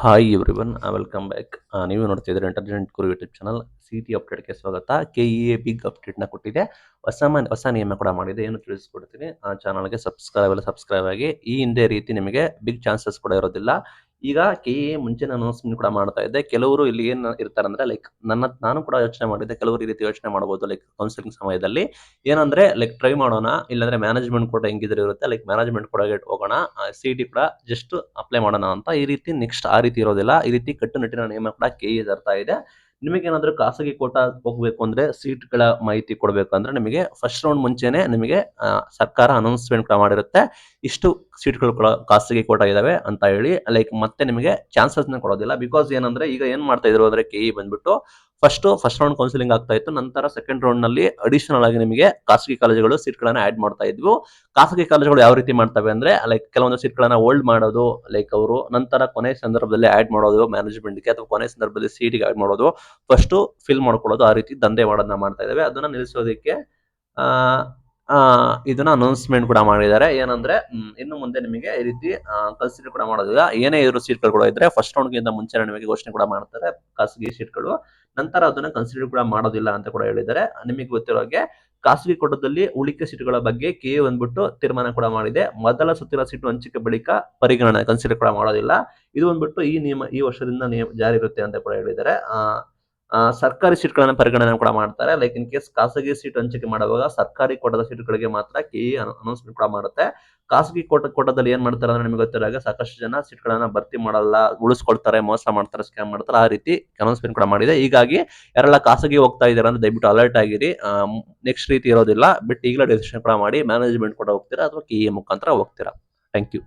Hi everyone welcome back. ನೀವು ನೋಡ್ತಿದ್ದೀರಿ intelligent Guru YouTube channel. City ಅಪ್ಡೇಟ್ಗೆ ಸ್ವಾಗತ. ಕೆಇಎ ಬಿಗ್ ಅಪ್ಡೇಟ್ನ ಕೊಟ್ಟಿದೆ. ಹೊಸ ನಿಯಮ ಕೂಡ ಮಾಡಿದೆ. ಏನು ತಿಳಿಸ್ಕೊಡ್ತೀನಿ. ಆ ಚಾನಲ್ಗೆ ಸಬ್ಸ್ಕ್ರೈಬ್ ಆಗಿ. ಈ ಹಿಂದೆ ರೀತಿ ನಿಮಗೆ ಬಿಗ್ ಚಾನ್ಸಸ್ ಕೂಡ ಇರೋದಿಲ್ಲ. ಈಗ ಕೆಇಎ ಮುಂಚೆನೇ ಅನೌನ್ಸ್ಮೆಂಟ್ ಕೂಡ ಮಾಡ್ತಾ ಇದ್ದೆ. ಕೆಲವರು ಇಲ್ಲಿ ಏನು ಇರ್ತಾರೆ ಅಂದ್ರೆ ಲೈಕ್ ನಾನು ಕೂಡ ಯೋಚನೆ ಮಾಡಿದ್ದೆ. ಕೆಲವರು ಈ ರೀತಿ ಯೋಚನೆ ಮಾಡಬಹುದು ಲೈಕ್ ಕೌನ್ಸಿಲಿಂಗ್ ಸಮಯದಲ್ಲಿ ಏನಂದ್ರೆ ಲೈಕ್ ಟ್ರೈ ಮಾಡೋಣ, ಇಲ್ಲಾಂದ್ರೆ ಮ್ಯಾನೇಜ್ಮೆಂಟ್ ಕೂಡ ಹೆಂಗಿದ್ರೆ ಇರುತ್ತೆ ಲೈಕ್ ಮ್ಯಾನೇಜ್ಮೆಂಟ್ ಕೂಡ ಹೋಗೋಣ, ಸಿಟಿ ಕೂಡ ಜಸ್ಟ್ ಅಪ್ಲೈ ಮಾಡೋಣ ಅಂತ. ಈ ರೀತಿ ನೆಕ್ಸ್ಟ್ ಆ ರೀತಿ ಇರೋದಿಲ್ಲ. ಈ ರೀತಿ ಕಟ್ಟುನಿಟ್ಟಿನ ನಿಯಮ ಕೂಡ ಕೆಇಎ ತರ್ತಾ ಇದೆ. ನಿಮಗೇನಾದ್ರೂ ಖಾಸಗಿ ಕೋಟಾ ಹೋಗ್ಬೇಕು ಅಂದ್ರೆ ಸೀಟ್ಗಳ ಮಾಹಿತಿ ಕೊಡ್ಬೇಕಂದ್ರೆ ನಿಮಗೆ ಫಸ್ಟ್ ರೌಂಡ್ ಮುಂಚೆನೆ ನಿಮಗೆ ಸರ್ಕಾರ ಅನೌನ್ಸ್ಮೆಂಟ್ ಕೂಡ ಮಾಡಿರುತ್ತೆ. ಇಷ್ಟು ಸೀಟ್ಗಳು ಕೂಡ ಖಾಸಗಿ ಕೋಟಾ ಇದಾವೆ ಅಂತ ಹೇಳಿ ಲೈಕ್ ಮತ್ತೆ ನಿಮಗೆ ಚಾನ್ಸಸ್ ನ ಕೊಡೋದಿಲ್ಲ. ಬಿಕಾಸ್ ಏನಂದ್ರೆ ಈಗ ಏನ್ ಮಾಡ್ತಾ ಇದ್ರು ಅಂದ್ರೆ ಕೆಇ ಬಂದ್ಬಿಟ್ಟು ಫಸ್ಟ್ ರೌಂಡ್ ಕೌನ್ಸಿಲಿಂಗ್ ಆಗ್ತಾ ಇತ್ತು. ನಂತರ ಸೆಕೆಂಡ್ ರೌಂಡ್ ನಲ್ಲಿ ಅಡಿಷನಲ್ ಆಗಿ ನಿಮಗೆ ಖಾಸಗಿ ಕಾಲೇಜುಗಳು ಸೀಟ್ಗಳನ್ನ ಆಡ್ ಮಾಡ್ತಾ ಇದ್ವು. ಖಾಸಗಿ ಕಾಲೇಜುಗಳು ಯಾವ ರೀತಿ ಮಾಡ್ತವೆ ಅಂದ್ರೆ ಲೈಕ್ ಕೆಲವೊಂದು ಸೀಟ್ಗಳನ್ನ ಹೋಲ್ಡ್ ಮಾಡೋದು, ಲೈಕ್ ಅವರು ನಂತರ ಕೊನೆ ಸಂದರ್ಭದಲ್ಲಿ ಆಡ್ ಮಾಡೋದು ಮ್ಯಾನೇಜ್ಮೆಂಟ್ಗೆ, ಅಥವಾ ಕೊನೆ ಸಂದರ್ಭದಲ್ಲಿ ಸೀಟಿಗೆ ಆಡ್ ಮಾಡೋದು, ಫಸ್ಟ್ ಫಿಲ್ ಮಾಡ್ಕೊಳ್ಳೋದು, ಆ ರೀತಿ ದಂಧೆ ಮಾಡೋದನ್ನ ಮಾಡ್ತಾ ಇದಾವೆ. ಅದನ್ನ ನಿಲ್ಲಿಸೋದಕ್ಕೆ ಆ ಇದನ್ನ ಅನೌನ್ಸ್ಮೆಂಟ್ ಕೂಡ ಮಾಡಿದ್ದಾರೆ. ಏನಂದ್ರೆ ಇನ್ನು ಮುಂದೆ ನಿಮಗೆ ಈ ರೀತಿ ಕನ್ಸಿಡರ್ ಕೂಡ ಮಾಡೋದಿಲ್ಲ. ಏನೇ ಇದ್ರು ಸೀಟ್ಗಳು ಕೂಡ ಇದ್ರೆ ಫಸ್ಟ್ ರೌಂಡ್ ಗಿಂತ ಮುಂಚೆ ನಿಮಗೆ ಘೋಷಣೆ ಕೂಡ ಮಾಡ್ತಾರೆ ಖಾಸಗಿ ಸೀಟ್ಗಳು. ನಂತರ ಅದನ್ನ ಕನ್ಸಿಡರ್ ಕೂಡ ಮಾಡೋದಿಲ್ಲ ಅಂತ ಕೂಡ ಹೇಳಿದ್ದಾರೆ. ನಿಮಗೆ ಗೊತ್ತಿರೋ ಹಾಗೆ ಖಾಸಗಿ ಕೋಟಾದಲ್ಲಿ ಉಳಿಕೆ ಸೀಟುಗಳ ಬಗ್ಗೆ ಕೆಎ ಬಂದ್ಬಿಟ್ಟು ತೀರ್ಮಾನ ಕೂಡ ಮಾಡಿದೆ. ಮೊದಲ ಸುತ್ತಿನ ಸೀಟು ಹಂಚಿಕೆ ಬಳಿಕ ಪರಿಗಣನೆ ಕನ್ಸಿಡರ್ ಕೂಡ ಮಾಡೋದಿಲ್ಲ. ಇದು ಬಂದ್ಬಿಟ್ಟು ಈ ನಿಯಮ ಈ ವರ್ಷದಿಂದ ಜಾರಿ ಇರುತ್ತೆ ಅಂತ ಕೂಡ ಹೇಳಿದ್ದಾರೆ. ಸರ್ಕಾರಿ ಸೀಟ್ಗಳನ್ನ ಪರಿಗಣನೆ ಕೂಡ ಮಾಡ್ತಾರೆ. ಲೈಕ್ ಇನ್ ಕೇಸ್ ಖಾಸಗಿ ಸೀಟ್ ಹಂಚಿಕೆ ಮಾಡುವಾಗ ಸರ್ಕಾರಿ ಕೋಟಾದ ಸೀಟ್ಗಳಿಗೆ ಮಾತ್ರ ಕೆಇ ಅನೌನ್ಸ್ಮೆಂಟ್ ಕೂಡ ಮಾಡುತ್ತೆ. ಖಾಸಗಿ ಕೋಟಾದಲ್ಲಿ ಏನ್ ಮಾಡ್ತಾರೆ ಅಂದ್ರೆ ನಿಮಗೆ ಗೊತ್ತಿರೋ ಸಾಕಷ್ಟು ಜನ ಸೀಟ್ಗಳನ್ನ ಭರ್ತಿ ಮಾಡಲ್ಲ, ಉಳಿಸ್ಕೊಳ್ತಾರೆ, ಮೋಸ ಮಾಡ್ತಾರೆ, ಸ್ಕ್ಯಾಮ್ ಮಾಡ್ತಾರೆ. ಆ ರೀತಿ ಅನೌನ್ಸ್ಮೆಂಟ್ ಕೂಡ ಮಾಡಿದೆ. ಹೀಗಾಗಿ ಯಾರೆಲ್ಲ ಖಾಸಗಿ ಹೋಗ್ತಾ ಇದ್ದೀರಾ ಅಂದ್ರೆ ದಯವಿಟ್ಟು ಅಲರ್ಟ್ ಆಗಿರಿ. ನೆಕ್ಸ್ಟ್ ರೀತಿ ಇರೋದಿಲ್ಲ. ಬಟ್ ಈಗಲೇ ಡಿಸಿಷನ್ ಕೂಡ ಮಾಡಿ ಮ್ಯಾನೇಜ್ಮೆಂಟ್ ಕೂಡ ಹೋಗ್ತೀರಾ ಅಥವಾ ಕೆಇಎ ಮುಖಾಂತರ ಹೋಗ್ತೀರಾ. Thank you.